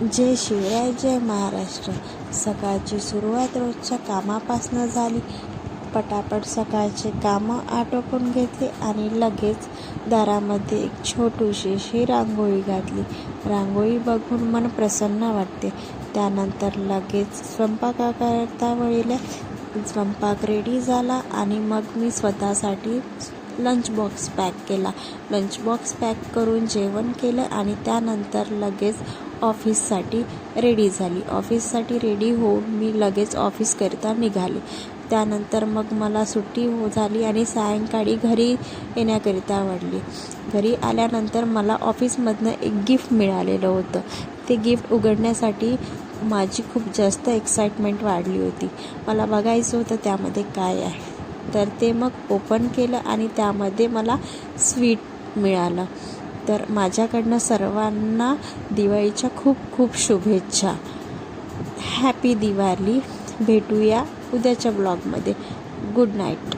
जय शिवराय, जय महाराष्ट्र. सकाळची सुरुवात रोजच्या कामापासून झाली. पटापट सकाळचे कामं आटोपून घेतली आणि लगेच दारामध्ये एक छोटीशी रांगोळी घातली. रांगोळी बघून मन प्रसन्न वाटते. त्यानंतर लगेच स्वयंपाकाकरता वळले. स्वयंपाक रेडी झाला आणि मग मी स्वतःसाठी लंच बॉक्स पॅक केला. लंच बॉक्स पॅक करून जेवण केलं आणि त्यानंतर लगेच ऑफिससाठी रेडी झाली. ऑफिससाठी रेडी होऊन मी लगेच ऑफिसकरिता निघाले. त्यानंतर मग मला सुट्टी झाली आणि सायंकाळी घरी येण्याकरिता वळली. घरी आल्यानंतर मला ऑफिसमधनं एक गिफ्ट मिळालेलं होतं. ते गिफ्ट उघडण्यासाठी माझी खूप जास्त एक्साइटमेंट वाढली होती. मला बघायचं होतं त्यामध्ये काय आहे. तर ते मग ओपन केलं आणि त्यामध्ये मला स्वीट मिळालं. तर माझ्याकडनं सर्वांना दिवाळीच्या खूप खूप शुभेच्छा. हॅपी दिवाळी. भेटूया उद्याच्या ब्लॉगमध्ये. Good night.